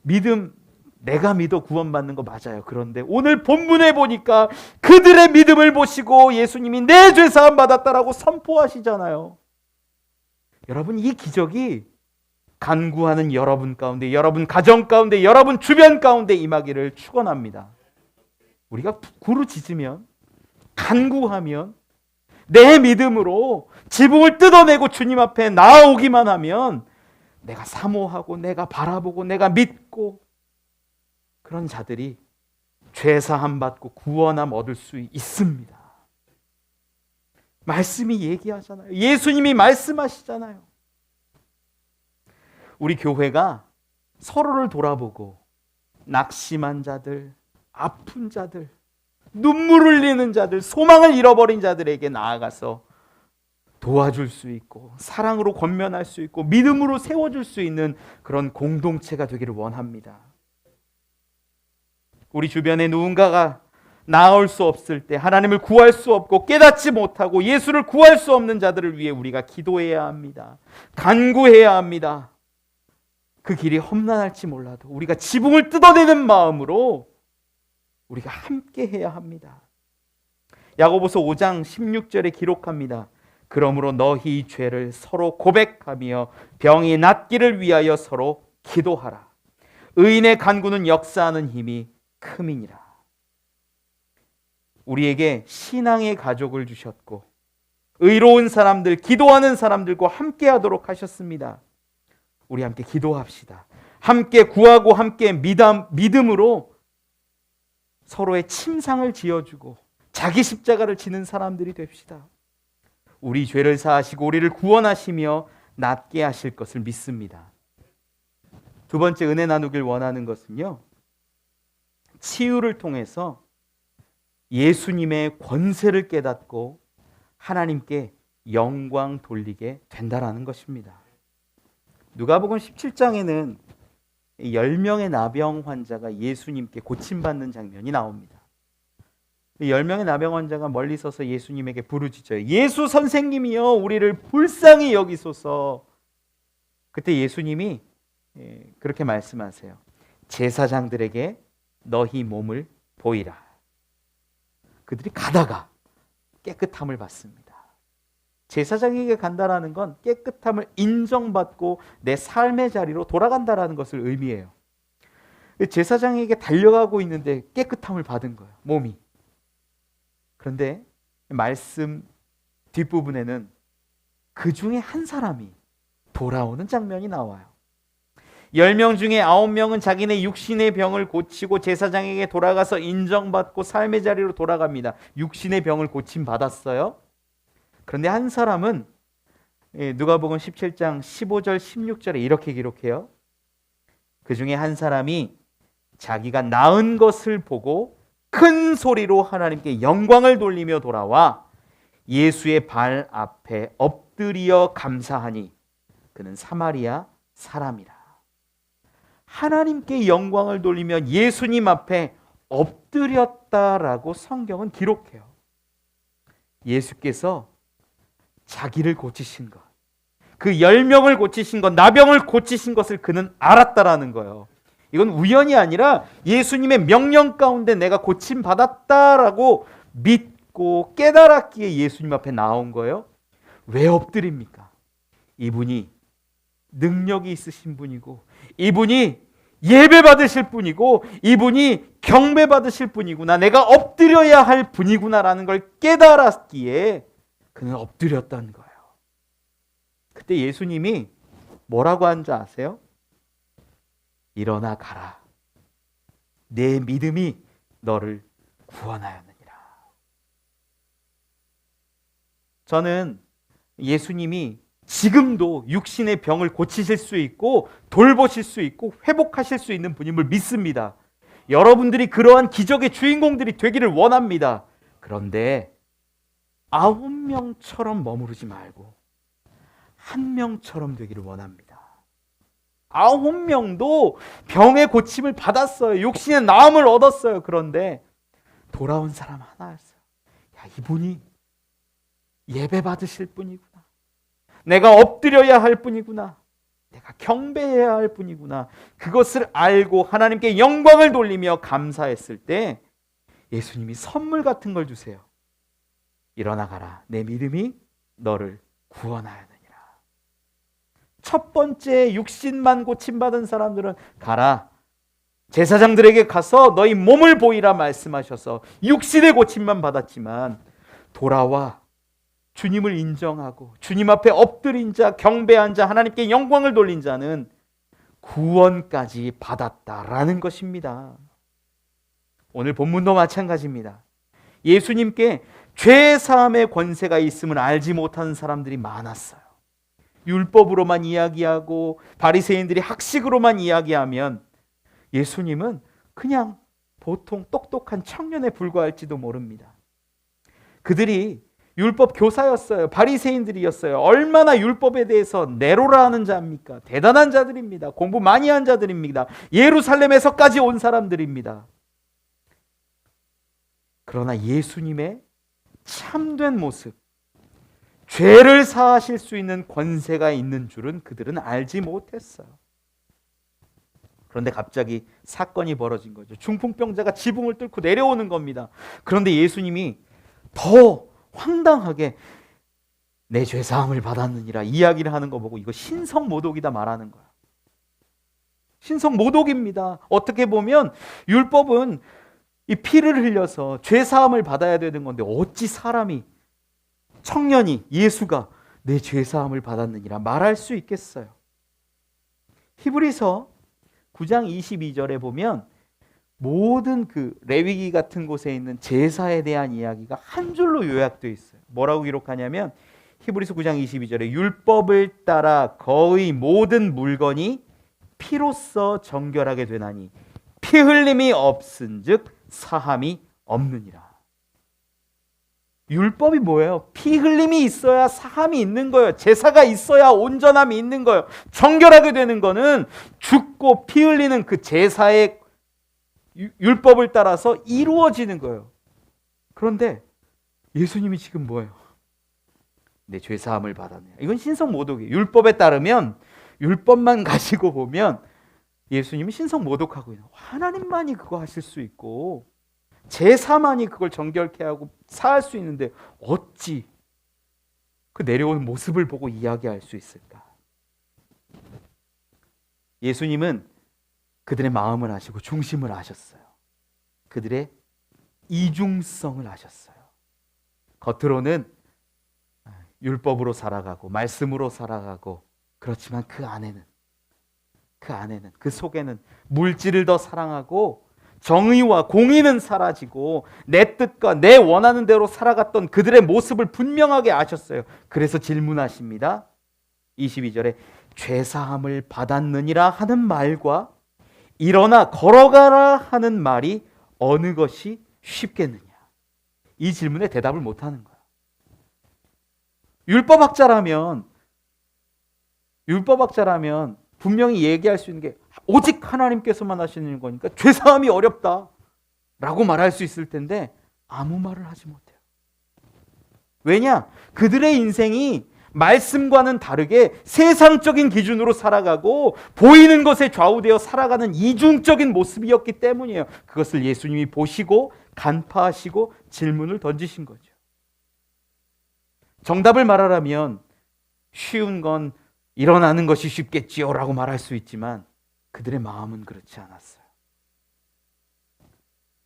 믿음, 내가 믿어 구원받는 거 맞아요. 그런데 오늘 본문에 보니까 그들의 믿음을 보시고 예수님이 내 죄 사함 받았다라고 선포하시잖아요. 여러분, 이 기적이 간구하는 여러분 가운데, 여러분 가정 가운데, 여러분 주변 가운데 임하기를 축원합니다. 우리가 부르짖으면, 간구하면, 내 믿음으로 지붕을 뜯어내고 주님 앞에 나아오기만 하면 내가 사모하고 내가 바라보고 내가 믿고, 그런 자들이 죄사함 받고 구원함 얻을 수 있습니다. 말씀이 얘기하잖아요. 예수님이 말씀하시잖아요. 우리 교회가 서로를 돌아보고 낙심한 자들, 아픈 자들, 눈물 흘리는 자들, 소망을 잃어버린 자들에게 나아가서 도와줄 수 있고 사랑으로 권면할 수 있고 믿음으로 세워줄 수 있는 그런 공동체가 되기를 원합니다. 우리 주변에 누군가가 나올 수 없을 때, 하나님을 구할 수 없고 깨닫지 못하고 예수를 구할 수 없는 자들을 위해 우리가 기도해야 합니다. 간구해야 합니다. 그 길이 험난할지 몰라도 우리가 지붕을 뜯어내는 마음으로 우리가 함께 해야 합니다. 야고보서 5장 16절에 기록합니다. 그러므로 너희 죄를 서로 고백하며 병이 낫기를 위하여 서로 기도하라. 의인의 간구는 역사하는 힘이 큼이니라. 우리에게 신앙의 가족을 주셨고 의로운 사람들, 기도하는 사람들과 함께 하도록 하셨습니다. 우리 함께 기도합시다. 함께 구하고 함께 믿음으로 서로의 침상을 지어주고 자기 십자가를 지는 사람들이 됩시다. 우리 죄를 사하시고 우리를 구원하시며 낫게 하실 것을 믿습니다. 두 번째 은혜 나누길 원하는 것은요, 치유를 통해서 예수님의 권세를 깨닫고 하나님께 영광 돌리게 된다라는 것입니다. 누가복음 17장에는 10명의 나병 환자가 예수님께 고침받는 장면이 나옵니다. 10명의 나병 환자가 멀리 서서 예수님에게 부르짖어요. 예수 선생님이여, 우리를 불쌍히 여기소서. 그때 예수님이 그렇게 말씀하세요. 제사장들에게 너희 몸을 보이라. 그들이 가다가 깨끗함을 받습니다. 제사장에게 간다라는 건 깨끗함을 인정받고 내 삶의 자리로 돌아간다라는 것을 의미해요. 제사장에게 달려가고 있는데 깨끗함을 받은 거예요, 몸이. 그런데 말씀 뒷부분에는 그 중에 한 사람이 돌아오는 장면이 나와요. 10명 중에 9명은 자기네 육신의 병을 고치고 제사장에게 돌아가서 인정받고 삶의 자리로 돌아갑니다. 육신의 병을 고침받았어요. 그런데 한 사람은 누가복음 17장 15절 16절에 이렇게 기록해요. 그 중에 한 사람이 자기가 나은 것을 보고 큰 소리로 하나님께 영광을 돌리며 돌아와 예수의 발 앞에 엎드려 감사하니 그는 사마리아 사람이라. 하나님께 영광을 돌리며 예수님 앞에 엎드렸다라고 성경은 기록해요. 예수께서 자기를 고치신 것, 그 10명을 고치신 것, 나병을 고치신 것을 그는 알았다라는 거예요. 이건 우연이 아니라 예수님의 명령 가운데 내가 고침받았다라고 믿고 깨달았기에 예수님 앞에 나온 거예요. 왜 엎드립니까? 이분이 능력이 있으신 분이고, 이분이 예배 받으실 분이고, 이분이 경배 받으실 분이구나, 내가 엎드려야 할 분이구나라는 걸 깨달았기에 그는 엎드렸다는 거예요. 그때 예수님이 뭐라고 한 줄 아세요? 일어나 가라. 내 믿음이 너를 구원하였느니라. 저는 예수님이 지금도 육신의 병을 고치실 수 있고 돌보실 수 있고 회복하실 수 있는 분임을 믿습니다. 여러분들이 그러한 기적의 주인공들이 되기를 원합니다. 그런데 9명처럼 머무르지 말고 1명처럼 되기를 원합니다. 9명도 병의 고침을 받았어요. 육신의 나음을 얻었어요. 그런데 돌아온 사람 하나였어요. 야, 이분이 예배 받으실 분이구나. 내가 엎드려야 할 분이구나. 내가 경배해야 할 분이구나. 그것을 알고 하나님께 영광을 돌리며 감사했을 때 예수님이 선물 같은 걸 주세요. 일어나 가라. 내 믿음이 너를 구원하였느니라. 첫 번째 육신만 고침받은 사람들은 가라. 제사장들에게 가서 너희 몸을 보이라 말씀하셔서 육신의 고침만 받았지만 돌아와 주님을 인정하고 주님 앞에 엎드린 자, 경배한 자, 하나님께 영광을 돌린 자는 구원까지 받았다라는 것입니다. 오늘 본문도 마찬가지입니다. 예수님께 죄 사함의 권세가 있음을 알지 못하는 사람들이 많았어요. 율법으로만 이야기하고 바리새인들이 학식으로만 이야기하면 예수님은 그냥 보통 똑똑한 청년에 불과할지도 모릅니다. 그들이 율법 교사였어요. 바리새인들이었어요. 얼마나 율법에 대해서 내로라 하는 자입니까? 대단한 자들입니다. 공부 많이 한 자들입니다. 예루살렘에서까지 온 사람들입니다. 그러나 예수님의 참된 모습, 죄를 사하실 수 있는 권세가 있는 줄은 그들은 알지 못했어요. 그런데 갑자기 사건이 벌어진 거죠. 중풍병자가 지붕을 뚫고 내려오는 겁니다. 그런데 예수님이 더 황당하게 내 죄사함을 받았느니라 이야기를 하는 거 보고 이거 신성모독이다 말하는 거야. 신성모독입니다. 어떻게 보면 율법은 이 피를 흘려서 죄사함을 받아야 되는 건데 어찌 사람이, 청년이, 예수가 내 죄사함을 받았느니라 말할 수 있겠어요. 히브리서 9장 22절에 보면 모든 그 레위기 같은 곳에 있는 제사에 대한 이야기가 한 줄로 요약되어 있어요. 뭐라고 기록하냐면 히브리서 9장 22절에 율법을 따라 거의 모든 물건이 피로써 정결하게 되나니 피 흘림이 없은즉 사함이 없느니라. 율법이 뭐예요? 피 흘림이 있어야 사함이 있는 거예요. 제사가 있어야 온전함이 있는 거예요. 정결하게 되는 거는 죽고 피 흘리는 그 제사의 율법을 따라서 이루어지는 거예요. 그런데 예수님이 지금 뭐예요? 내 죄사함을 받았네. 이건 신성모독이에요. 율법에 따르면, 율법만 가지고 보면 예수님이 신성모독하고 있는, 하나님만이 그거 하실 수 있고 제사만이 그걸 정결케 하고 사할 수 있는데 어찌 그 내려오는 모습을 보고 이야기할 수 있을까? 예수님은 그들의 마음을 아시고 중심을 아셨어요. 그들의 이중성을 아셨어요. 겉으로는 율법으로 살아가고 말씀으로 살아가고, 그렇지만 그 안에는 그 속에는 물질을 더 사랑하고 정의와 공의는 사라지고 내 뜻과 내 원하는 대로 살아갔던 그들의 모습을 분명하게 아셨어요. 그래서 질문하십니다. 22절에 죄사함을 받았느니라 하는 말과 일어나 걸어가라 하는 말이 어느 것이 쉽겠느냐? 이 질문에 대답을 못하는 거예요. 율법학자라면 분명히 얘기할 수 있는 게 오직 하나님께서만 하시는 거니까 죄사함이 어렵다라고 말할 수 있을 텐데 아무 말을 하지 못해요. 왜냐? 그들의 인생이 말씀과는 다르게 세상적인 기준으로 살아가고 보이는 것에 좌우되어 살아가는 이중적인 모습이었기 때문이에요. 그것을 예수님이 보시고 간파하시고 질문을 던지신 거죠. 정답을 말하라면 쉬운 건 일어나는 것이 쉽겠지요 라고 말할 수 있지만 그들의 마음은 그렇지 않았어요.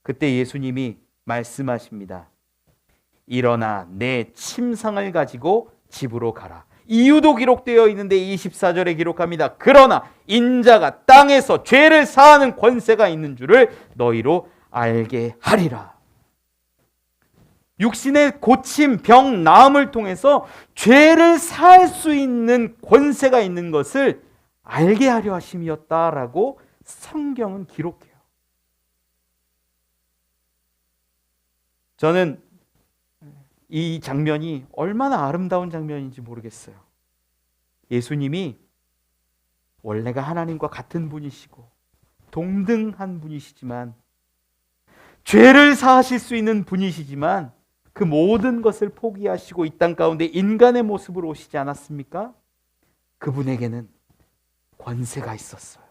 그때 예수님이 말씀하십니다. 일어나 내 침상을 가지고 집으로 가라. 이유도 기록되어 있는데 24절에 기록합니다. 그러나 인자가 땅에서 죄를 사하는 권세가 있는 줄을 너희로 알게 하리라. 육신의 고침, 병, 나음을 통해서 죄를 사할 수 있는 권세가 있는 것을 알게 하려 하심이었다라고 성경은 기록해요. 저는 이 장면이 얼마나 아름다운 장면인지 모르겠어요. 예수님이 원래가 하나님과 같은 분이시고 동등한 분이시지만, 죄를 사하실 수 있는 분이시지만 그 모든 것을 포기하시고 이 땅 가운데 인간의 모습으로 오시지 않았습니까? 그분에게는 권세가 있었어요.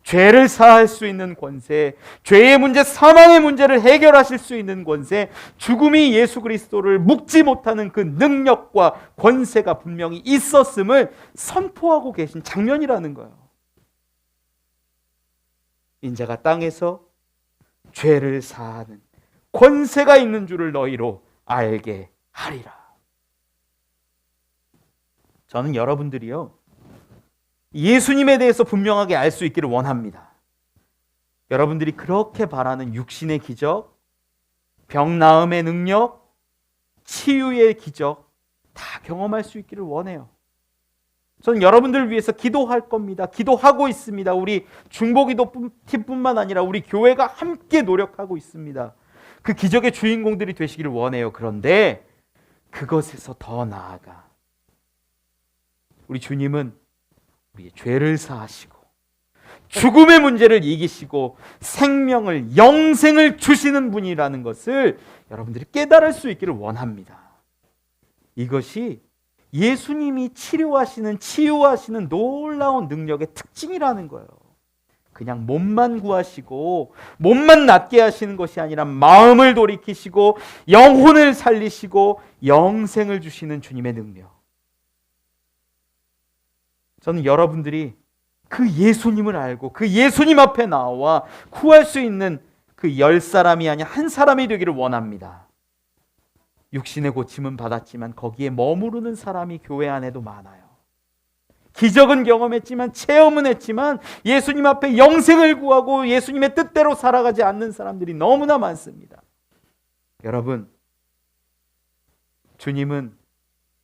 죄를 사할 수 있는 권세, 죄의 문제, 사망의 문제를 해결하실 수 있는 권세, 죽음이 예수 그리스도를 묶지 못하는 그 능력과 권세가 분명히 있었음을 선포하고 계신 장면이라는 거예요. 인자가 땅에서 죄를 사하는 권세가 있는 줄을 너희로 알게 하리라. 저는 여러분들이요, 예수님에 대해서 분명하게 알 수 있기를 원합니다. 여러분들이 그렇게 바라는 육신의 기적, 병 나음의 능력, 치유의 기적 다 경험할 수 있기를 원해요. 저는 여러분들을 위해서 기도할 겁니다. 기도하고 있습니다. 우리 중보기도 팀뿐만 아니라 우리 교회가 함께 노력하고 있습니다. 그 기적의 주인공들이 되시기를 원해요. 그런데 그것에서 더 나아가 우리 주님은 우리의 죄를 사하시고 죽음의 문제를 이기시고 생명을, 영생을 주시는 분이라는 것을 여러분들이 깨달을 수 있기를 원합니다. 이것이 예수님이 치료하시는, 치유하시는 놀라운 능력의 특징이라는 거예요. 그냥 몸만 구하시고 몸만 낫게 하시는 것이 아니라 마음을 돌이키시고 영혼을 살리시고 영생을 주시는 주님의 능력. 저는 여러분들이 그 예수님을 알고 그 예수님 앞에 나와 구할 수 있는 그 10사람이 아닌 한 사람이 되기를 원합니다. 육신의 고침은 받았지만 거기에 머무르는 사람이 교회 안에도 많아요. 기적은 경험했지만, 체험은 했지만 예수님 앞에 영생을 구하고 예수님의 뜻대로 살아가지 않는 사람들이 너무나 많습니다. 여러분, 주님은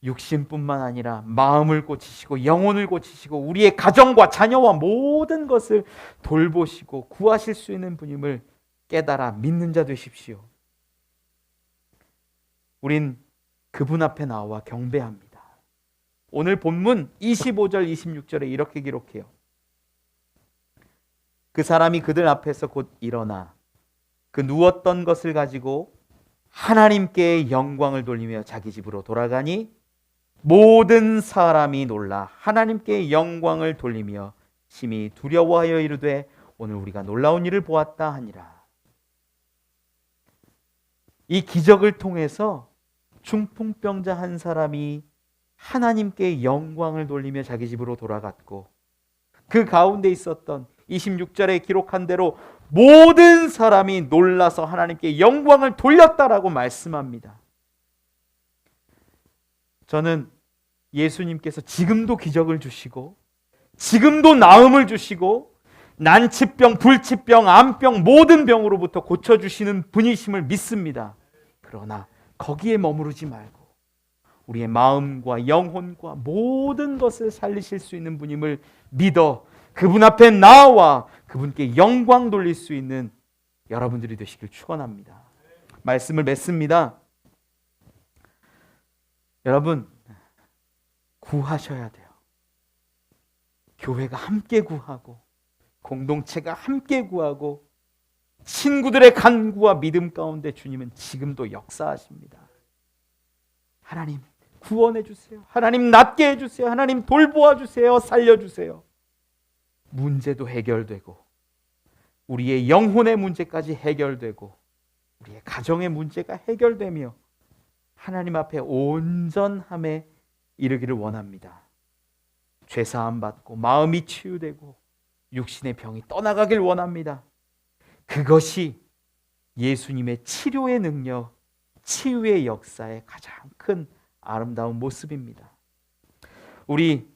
육신뿐만 아니라 마음을 고치시고 영혼을 고치시고 우리의 가정과 자녀와 모든 것을 돌보시고 구하실 수 있는 분임을 깨달아 믿는 자 되십시오. 우린 그분 앞에 나와 경배합니다. 오늘 본문 25절 26절에 이렇게 기록해요. 그 사람이 그들 앞에서 곧 일어나 그 누웠던 것을 가지고 하나님께 영광을 돌리며 자기 집으로 돌아가니 모든 사람이 놀라 하나님께 영광을 돌리며 심히 두려워하여 이르되 오늘 우리가 놀라운 일을 보았다 하니라. 이 기적을 통해서 중풍병자 한 사람이 하나님께 영광을 돌리며 자기 집으로 돌아갔고, 그 가운데 있었던 26절에 기록한 대로 모든 사람이 놀라서 하나님께 영광을 돌렸다라고 말씀합니다. 저는 예수님께서 지금도 기적을 주시고 지금도 나음을 주시고 난치병, 불치병, 암병 모든 병으로부터 고쳐주시는 분이심을 믿습니다. 그러나 거기에 머무르지 말고 우리의 마음과 영혼과 모든 것을 살리실 수 있는 분임을 믿어 그분 앞에 나와 그분께 영광 돌릴 수 있는 여러분들이 되시길 축원합니다. 말씀을 맺습니다. 여러분, 구하셔야 돼요. 교회가 함께 구하고 공동체가 함께 구하고 친구들의 간구와 믿음 가운데 주님은 지금도 역사하십니다. 하나님 구원해 주세요. 하나님 낫게 해주세요. 하나님 돌보아 주세요. 살려주세요. 문제도 해결되고 우리의 영혼의 문제까지 해결되고 우리의 가정의 문제가 해결되며 하나님 앞에 온전함에 이르기를 원합니다. 죄사함 받고 마음이 치유되고 육신의 병이 떠나가길 원합니다. 그것이 예수님의 치료의 능력, 치유의 역사의 가장 큰 아름다운 모습입니다. 우리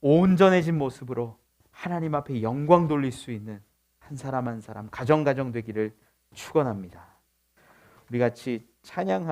온전해진 모습으로 하나님 앞에 영광 돌릴 수 있는 한 사람 한 사람 가정 되기를 축원합니다. 우리 같이 찬양하고